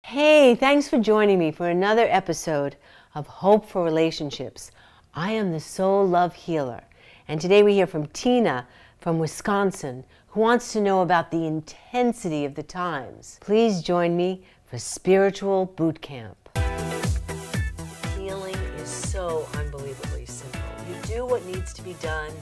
Hey, thanks for joining me for another episode of Hope for Relationships. I am the Soul Love Healer, and today we hear from Tina from Wisconsin, who wants to know about the intensity of the times. Please join me for Spiritual Bootcamp. Healing is so unbelievably simple. You do what needs to be done,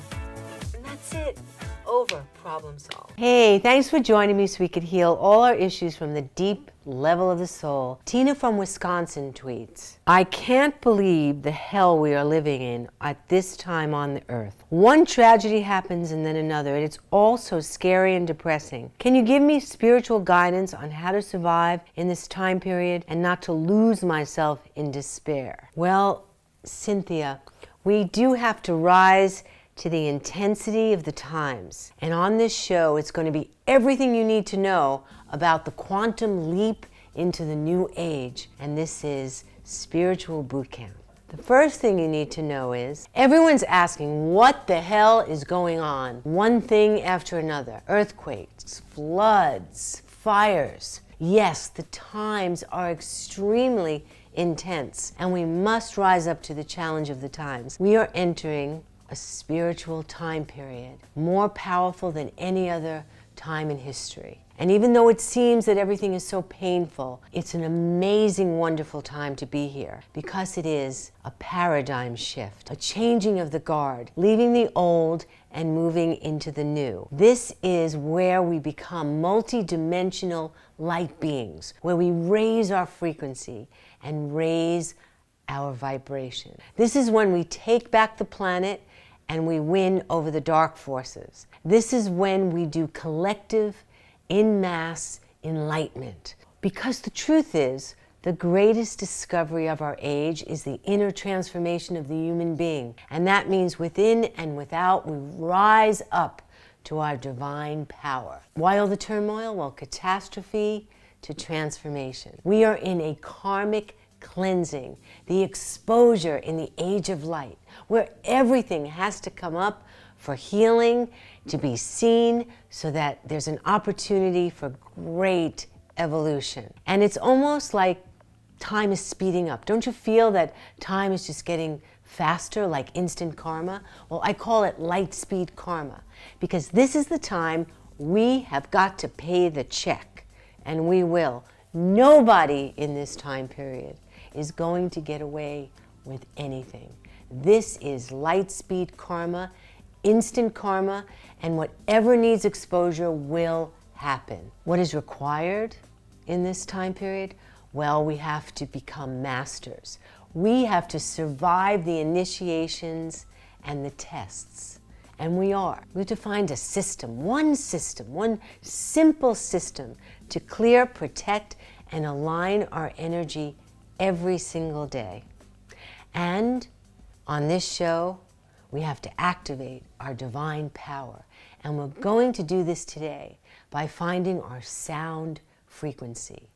and that's it. Over. Problem solved. Hey, thanks for joining me so we could heal all our issues from the deep level of the soul. Tina from Wisconsin tweets, I can't believe the hell we are living in at this time on the earth. One tragedy happens and then another, and it's all so scary and depressing. Can you give me spiritual guidance on how to survive in this time period and not to lose myself in despair? Well, Cynthia, we do have to rise to the intensity of the times. And on this show, it's going to be everything you need to know about the quantum leap into the new age. And this is Spiritual Bootcamp. The first thing you need to know is, everyone's asking what the hell is going on? One thing after another. Earthquakes, floods, fires. Yes, the times are extremely intense, and we must rise up to the challenge of the times. We are entering a spiritual time period, more powerful than any other time in history. And even though it seems that everything is so painful, it's an amazing, wonderful time to be here, because it is a paradigm shift, a changing of the guard, leaving the old and moving into the new. This is where we become multidimensional light beings, where we raise our frequency and raise our vibration. This is when we take back the planet and we win over the dark forces. This is when we do collective, in mass enlightenment. Because the truth is, the greatest discovery of our age is the inner transformation of the human being. And that means within and without, we rise up to our divine power. Why all the turmoil? Well, catastrophe to transformation. We are in a karmic cleansing, the exposure in the age of light, where everything has to come up for healing, to be seen, so that there's an opportunity for great evolution. And it's almost like time is speeding up. Don't you feel that time is just getting faster, like instant karma? Well, I call it light speed karma, because this is the time we have got to pay the check, and we will. Nobody in this time period is going to get away with anything. This is light speed karma, instant karma, and whatever needs exposure will happen. What is required in this time period? Well, we have to become masters. We have to survive the initiations and the tests. And we are. We have to find a system, one simple system to clear, protect, and align our energy every single day. And on this show, we have to activate our divine power. And we're going to do this today by finding our sound frequency.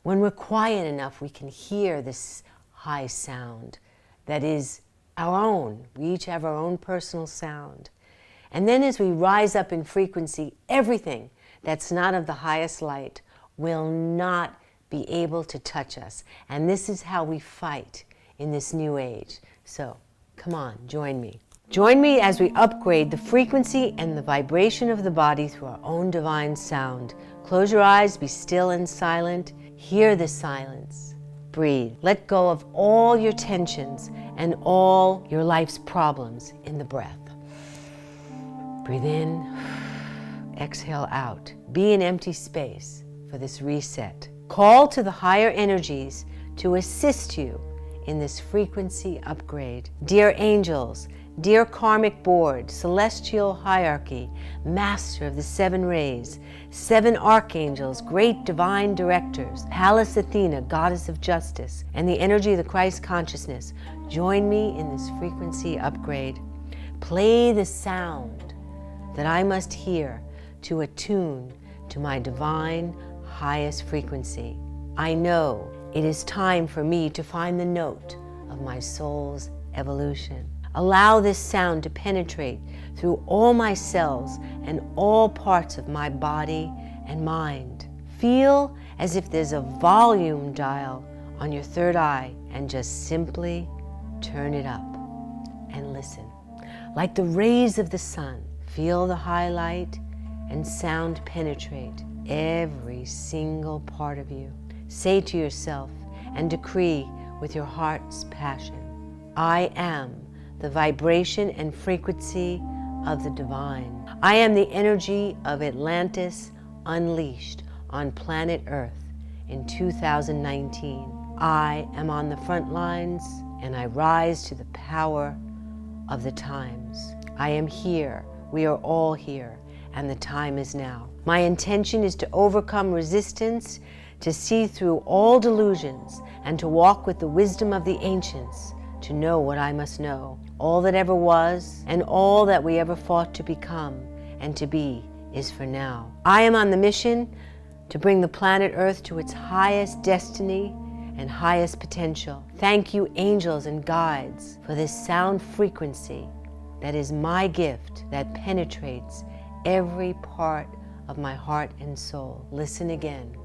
When we're quiet enough, we can hear this high sound that is our own. We each have our own personal sound. And then as we rise up in frequency, everything that's not of the highest light will not be able to touch us. And this is how we fight in this new age. So come on, join me. Join me as we upgrade the frequency and the vibration of the body through our own divine sound. Close your eyes, be still and silent. Hear the silence. Breathe. Let go of all your tensions and all your life's problems in the breath. Breathe in, exhale out. Be in empty space for this reset. Call to the higher energies to assist you in this frequency upgrade. Dear angels, dear karmic board, celestial hierarchy, master of the seven rays, seven archangels, great divine directors, Pallas Athena, goddess of justice, and the energy of the Christ consciousness, join me in this frequency upgrade. Play the sound that I must hear to attune to my divine highest frequency. I know it is time for me to find the note of my soul's evolution. Allow this sound to penetrate through all my cells and all parts of my body and mind. Feel as if there's a volume dial on your third eye, and just simply turn it up and listen. Like the rays of the sun, feel the highlight and sound penetrate every single part of you. Say to yourself and decree with your heart's passion, I am the vibration and frequency of the divine. I am the energy of Atlantis unleashed on planet Earth in 2019. I am on the front lines and I rise to the power of the times. I am here. We are all here, and the time is now. My intention is to overcome resistance, to see through all delusions, and to walk with the wisdom of the ancients, to know what I must know. All that ever was, and all that we ever fought to become and to be, is for now. I am on the mission to bring the planet Earth to its highest destiny and highest potential. Thank you, angels and guides, for this sound frequency that is my gift that penetrates every part of my heart and soul. Listen again.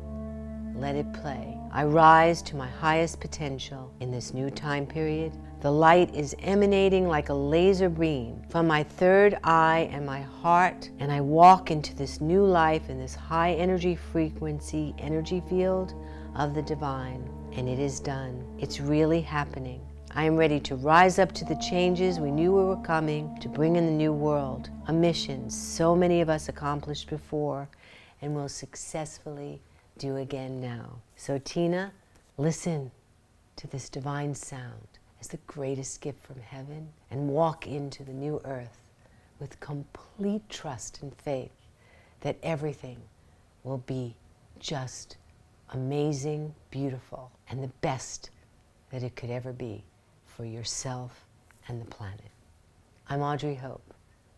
Let it play. I rise to my highest potential in this new time period. The light is emanating like a laser beam from my third eye and my heart, and I walk into this new life in this high energy frequency energy field of the divine. And it is done. It's really happening. I am ready to rise up to the changes we knew were coming, to bring in the new world, a mission so many of us accomplished before and will successfully do again now. So Tina, listen to this divine sound as the greatest gift from heaven and walk into the new earth with complete trust and faith that everything will be just amazing, beautiful, and the best that it could ever be for yourself and the planet. I'm Audrey Hope.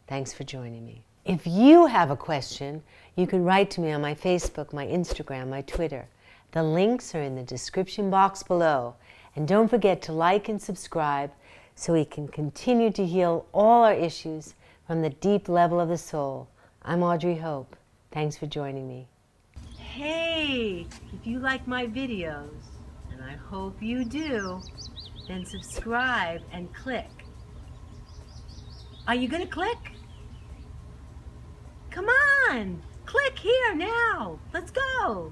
Thanks for joining me. If you have a question, you can write to me on my Facebook, my Instagram, my Twitter. The links are in the description box below. And don't forget to like and subscribe so we can continue to heal all our issues from the deep level of the soul. I'm Audrey Hope. Thanks for joining me. Hey, if you like my videos, and I hope you do, then subscribe and click. Are you gonna click? Come on, click here now. Let's go.